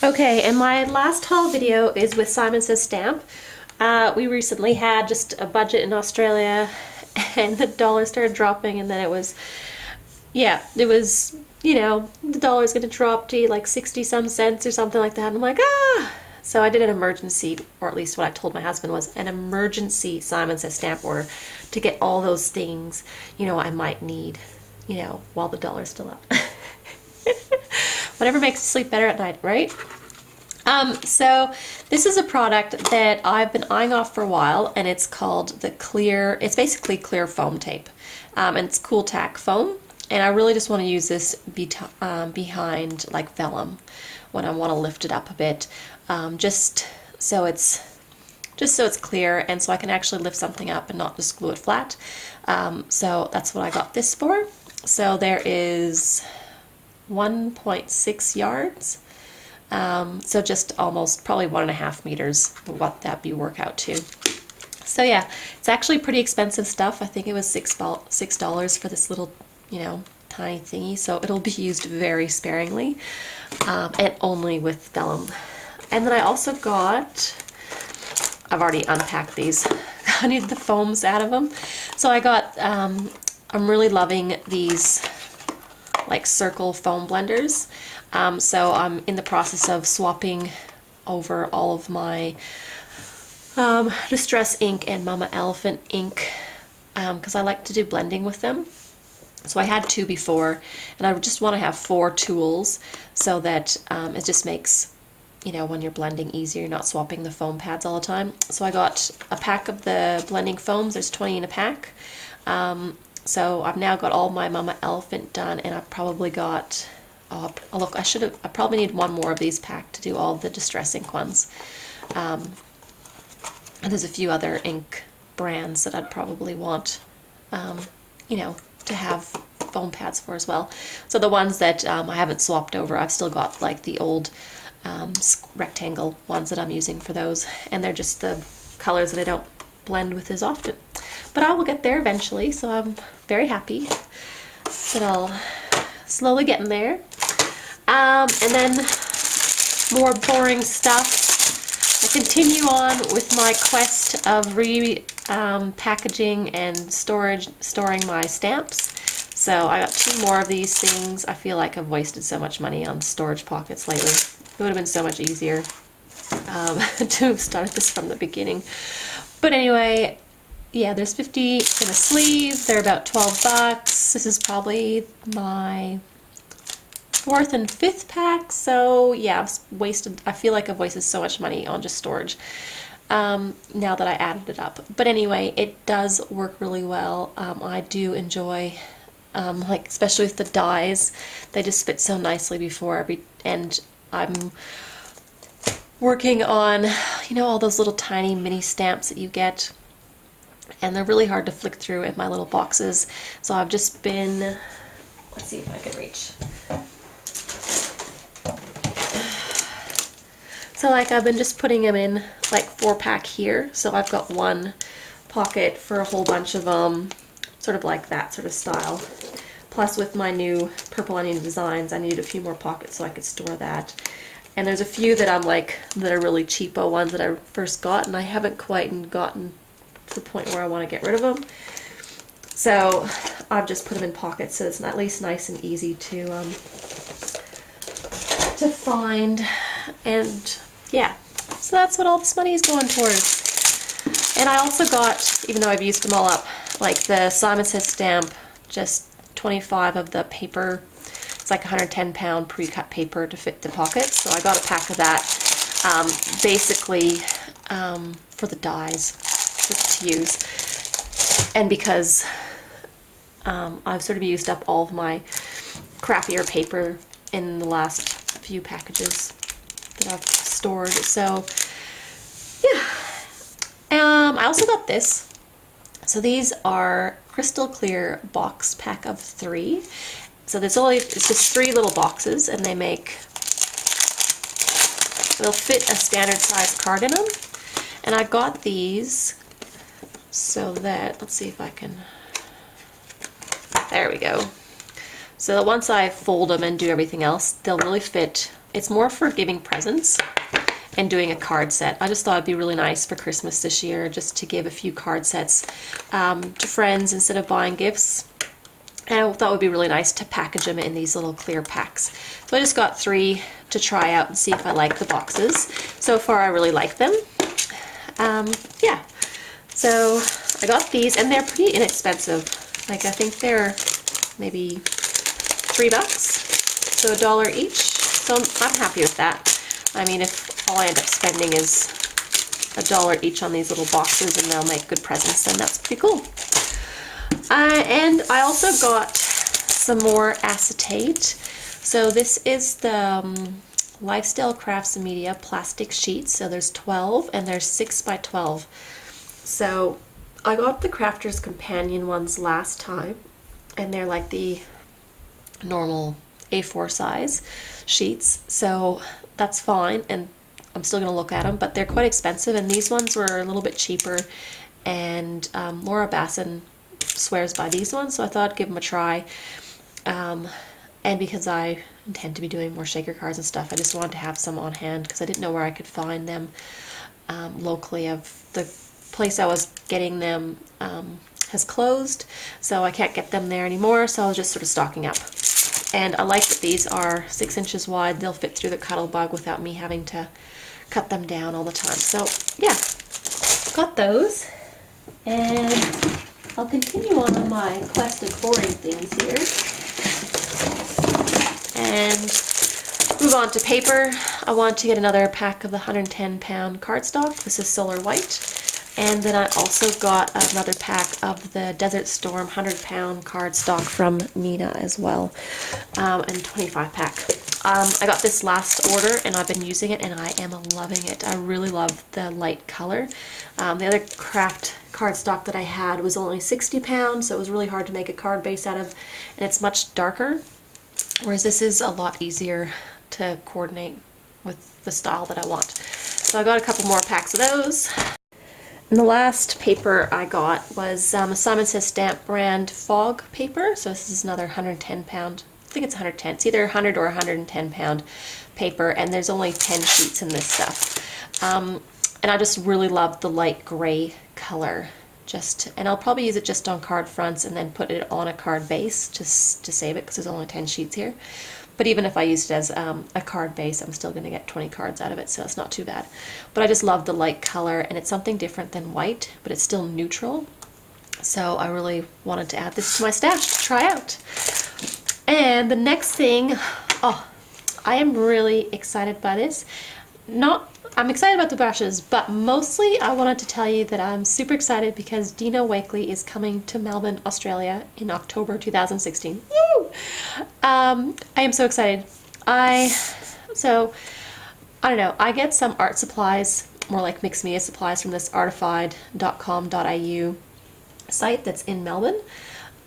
Okay, and my last haul video is with Simon Says Stamp. We recently had just a budget in Australia and the dollar started dropping, and then it was, the dollar's gonna drop to like 60 some cents or something like that. And I'm like, ah! So I did an emergency, or at least what I told my husband was an emergency Simon Says Stamp order to get all those things, I might need, while the dollar's still up. Whatever makes you sleep better at night, right? So this is a product that I've been eyeing off for a while, and it's called it's basically clear foam tape. And it's Cool Tack foam, and I really just want to use this behind like vellum when I want to lift it up a bit, just so it's clear and so I can actually lift something up and not just glue it flat. So that's what I got this for. So there is 1.6 yards. So just almost probably 1.5 meters, what that be work out to. So yeah, it's actually pretty expensive stuff. I think it was $6 for this little, tiny thingy. So it'll be used very sparingly, and only with vellum. And then I also got, I've already unpacked these. I need the foams out of them. So I got, I'm really loving these like circle foam blenders. So I'm in the process of swapping over all of my Distress ink and Mama Elephant ink, because I like to do blending with them. So I had 2 before, and I just want to have 4 tools so that it just makes, when you're blending easier, you're not swapping the foam pads all the time. So I got a pack of the blending foams. There's 20 in a pack. So I've now got all my Mama Elephant done, and I've probably got, oh look, I probably need 1 more of these packed to do all the Distress ink ones. And there's a few other ink brands that I'd probably want, to have foam pads for as well. So the ones that I haven't swapped over, I've still got like the old rectangle ones that I'm using for those, and they're just the colors that I don't blend with as often. But I will get there eventually, so I'm very happy that I'll slowly getting there. And then more boring stuff. I continue on with my quest of packaging and storing my stamps. So I got 2 more of these things. I feel like I've wasted so much money on storage pockets lately. It would have been so much easier to have started this from the beginning. But anyway, yeah, there's 50 in a sleeve. They're about 12 bucks. This is probably my 4th and 5th pack. So yeah, I feel like I've wasted so much money on just storage now that I added it up. But anyway, it does work really well. I do enjoy, like especially with the dies, they just fit so nicely before and I'm working on, all those little tiny mini stamps that you get, and they're really hard to flick through in my little boxes. So I've just been, let's see if I can reach. So like I've been just putting them in like 4-pack here. So I've got 1 pocket for a whole bunch of them, sort of like that sort of style. Plus with my new Purple Onion designs, I needed a few more pockets so I could store that. And there's a few that that are really cheapo ones that I first got, and I haven't quite gotten to the point where I want to get rid of them. So I've just put them in pockets so it's at least nice and easy to find. And yeah, so that's what all this money is going towards. And I also got, even though I've used them all up, like the Simon Says Stamp, just 25 of the paper. It's like 110-pound pre-cut paper to fit the pockets. So I got a pack of that, basically for the dies to use. And because I've sort of used up all of my crappier paper in the last few packages that I've stored. So yeah. I also got this. So these are crystal clear box pack of 3. So it's just 3 little boxes, and they'll fit a standard size card in them. And I got these so that, let's see if I can, there we go. So that once I fold them and do everything else, they'll really fit it's more for giving presents and doing a card set. I just thought it'd be really nice for Christmas this year just to give a few card sets to friends instead of buying gifts. And I thought it would be really nice to package them in these little clear packs. So I just got 3 to try out and see if I like the boxes. So far I really like them. Yeah, so I got these and they're pretty inexpensive. Like I think they're maybe $3, so $1 each. So I'm happy with that. I mean, if all I end up spending is $1 each on these little boxes and they'll make good presents, then that's pretty cool. And I also got some more acetate. So this is the Lifestyle Crafts and Media plastic sheets. So there's 12 and there's 6 by 12. So I got the Crafter's Companion ones last time, and they're like the normal A4 size sheets. So that's fine, and I'm still gonna look at them, but they're quite expensive, and these ones were a little bit cheaper, and Laura Basson swears by these ones, so I thought I'd give them a try. And because I intend to be doing more shaker cards and stuff, I just wanted to have some on hand because I didn't know where I could find them locally. Of the place I was getting them has closed, so I can't get them there anymore, so I was just sort of stocking up. And I like that these are 6 inches wide. They'll fit through the Cuddle Bug without me having to cut them down all the time. So yeah, got those. And I'll continue on my quest of hoarding things here. And move on to paper. I want to get another pack of the 110-pound cardstock. This is Solar White. And then I also got another pack of the Desert Storm 100-pound cardstock from Nina as well, and 25-pack. I got this last order and I've been using it and I am loving it. I really love the light color. The other craft cardstock that I had was only 60 pounds, so it was really hard to make a card base out of, and it's much darker, whereas this is a lot easier to coordinate with the style that I want. So I got a couple more packs of those. And the last paper I got was a Simon Says Stamp brand fog paper. So this is another 110-pound, I think it's 110. It's either 100 or 110-pound paper, and there's only 10 sheets in this stuff. And I just really love the light gray color. And I'll probably use it just on card fronts and then put it on a card base just to save it because there's only 10 sheets here. But even if I used it as a card base, I'm still going to get 20 cards out of it, so it's not too bad. But I just love the light color, and it's something different than white, but it's still neutral. So I really wanted to add this to my stash to try out. And the next thing, oh, I am really excited by this. I'm excited about the brushes, but mostly I wanted to tell you that I'm super excited because Dina Wakley is coming to Melbourne, Australia in October 2016. Woo! I am so excited. I don't know, I get some art supplies, more like mixed media supplies, from this artified.com.au site that's in Melbourne.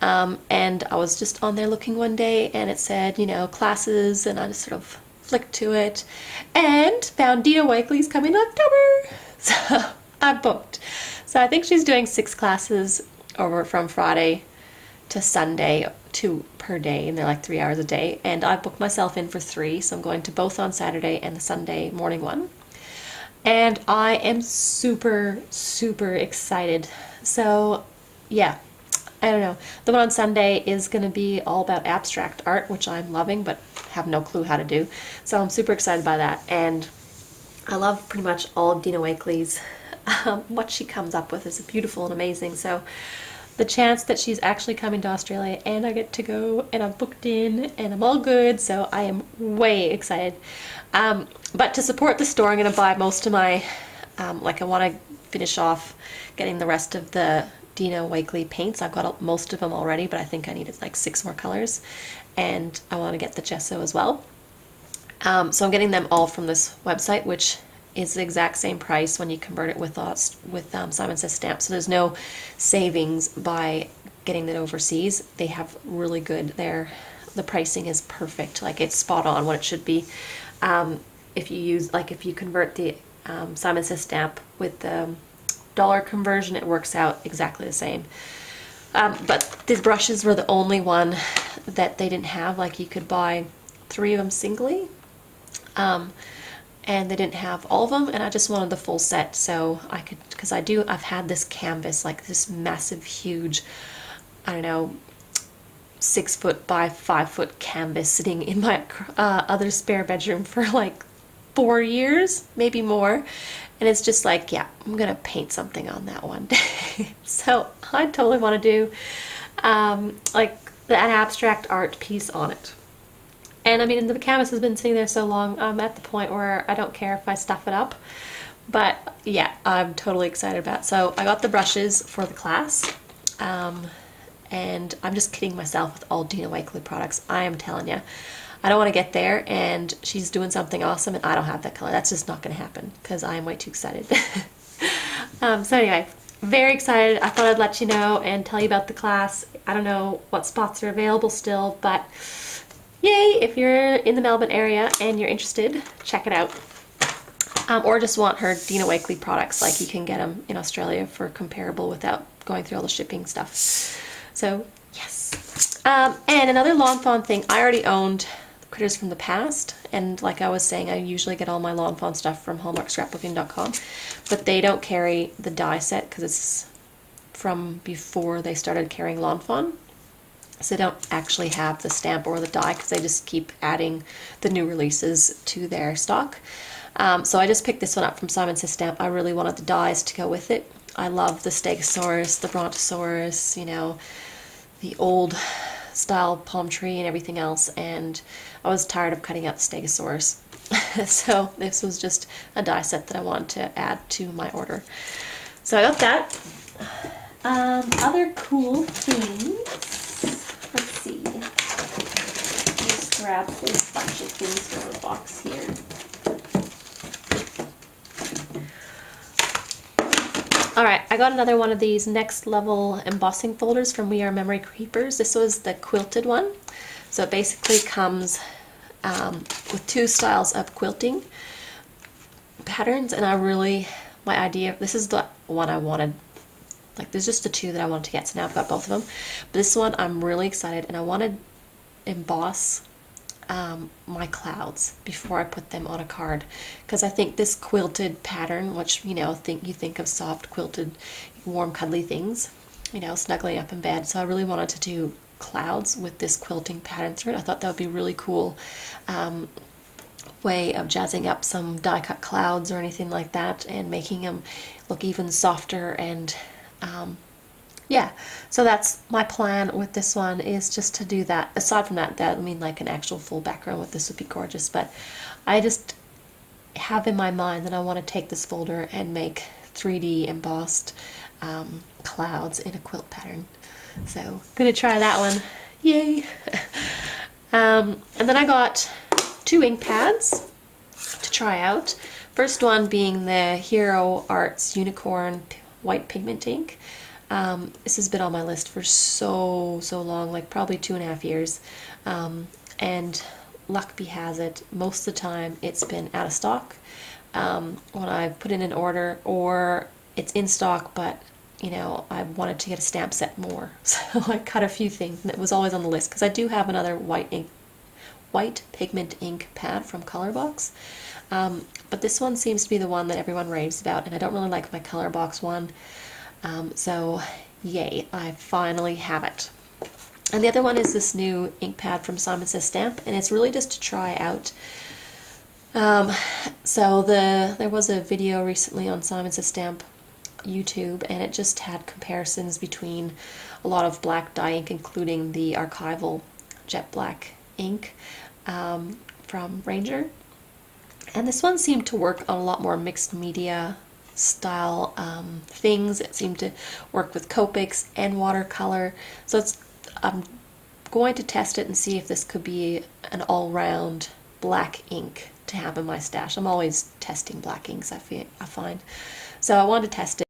And I was just on there looking one day and it said, you know, classes, and I just sort of flicked to it and found Dina Wakley's coming in October. So I booked. So I think she's doing 6 classes over from Friday to Sunday, 2 per day, and they're like 3 hours a day. And I booked myself in for 3, so I'm going to both on Saturday and the Sunday morning one. And I am super, super excited. So yeah, I don't know. The one on Sunday is going to be all about abstract art, which I'm loving, but have no clue how to do. So I'm super excited by that. And I love pretty much all of Dina Wakley's. What she comes up with is beautiful and amazing. So the chance that she's actually coming to Australia and I get to go and I'm booked in and I'm all good, so I am way excited. But to support the store, I'm going to buy most of my, like I want to finish off getting the rest of the Dina Wakley paints. I've got most of them already, but I think I needed like 6 more colors, and I want to get the gesso as well. So I'm getting them all from this website, which is the exact same price when you convert it with Simon Says Stamp. So there's no savings by getting it overseas. They have really good there. The pricing is perfect. Like, it's spot on what it should be. If you convert the Simon Says Stamp with the dollar conversion, it works out exactly the same. But these brushes were the only one that they didn't have. Like, you could buy 3 of them singly. and they didn't have all of them, and I just wanted the full set so I could, because I've had this canvas, like this massive, huge, I don't know, 6-foot by 5-foot canvas sitting in my other spare bedroom for like 4 years, maybe more. And it's just like, yeah, I'm gonna paint something on that one day. So I totally want to do like an abstract art piece on it. And I mean, the canvas has been sitting there so long, I'm at the point where I don't care if I stuff it up. But yeah, I'm totally excited about it. So I got the brushes for the class. And I'm just kidding myself with all Dina Wakley products. I am telling you, I don't want to get there and she's doing something awesome and I don't have that color. That's just not going to happen because I am way too excited. So anyway, very excited. I thought I'd let you know and tell you about the class. I don't know what spots are available still, but yay, if you're in the Melbourne area and you're interested, check it out. Or just want her Dina Wakley products, like you can get them in Australia for comparable without going through all the shipping stuff. So, yes. And another Lawn Fawn thing, I already owned Critters from the Past, and like I was saying, I usually get all my Lawn Fawn stuff from hallmarkscrapbooking.com, but they don't carry the die set because it's from before they started carrying Lawn Fawn. So they don't actually have the stamp or the die because they just keep adding the new releases to their stock. So I just picked this one up from Simon Says Stamp. I really wanted the dies to go with it. I love the Stegosaurus, the Brontosaurus, you know, the old style palm tree and everything else, and I was tired of cutting out the Stegosaurus. So this was just a die set that I wanted to add to my order. So I got that. Other cool things, let's see, just grab this bunch of things from the box here. Alright, I got another one of these Next Level embossing folders from We Are Memory Keepers. This was the quilted one. So it basically comes with 2 styles of quilting patterns, and my idea, this is the one I wanted. Like, there's just the 2 that I wanted to get, so now I've got both of them. But this one, I'm really excited, and I want to emboss my clouds before I put them on a card, because I think this quilted pattern, which, you know, you think of soft quilted warm cuddly things, you know, snuggling up in bed, so I really wanted to do clouds with this quilting pattern through it. I thought that would be really cool way of jazzing up some die cut clouds or anything like that and making them look even softer. And yeah, so that's my plan with this one, is just to do that. Aside from that, I mean, like an actual full background with this would be gorgeous, but I just have in my mind that I want to take this folder and make 3D embossed clouds in a quilt pattern. So I'm gonna try that one. Yay! And then I got 2 ink pads to try out. First one being the Hero Arts Unicorn White Pigment Ink. This has been on my list for so long, like probably 2.5 years, and luck be has it, most of the time it's been out of stock when I've put in an order, or it's in stock but, you know, I wanted to get a stamp set more, so I cut a few things and it was always on the list, because I do have another white pigment ink pad from Colorbox, but this one seems to be the one that everyone raves about, and I don't really like my Colorbox one. So yay, I finally have it. And the other one is this new ink pad from Simon Says Stamp, and it's really just to try out. So there was a video recently on Simon Says Stamp YouTube, and it just had comparisons between a lot of black dye ink, including the archival jet black ink from Ranger. And this one seemed to work on a lot more mixed media style things. It seemed to work with Copics and watercolor. So I'm going to test it and see if this could be an all-round black ink to have in my stash. I'm always testing black inks, I find. So I wanted to test it.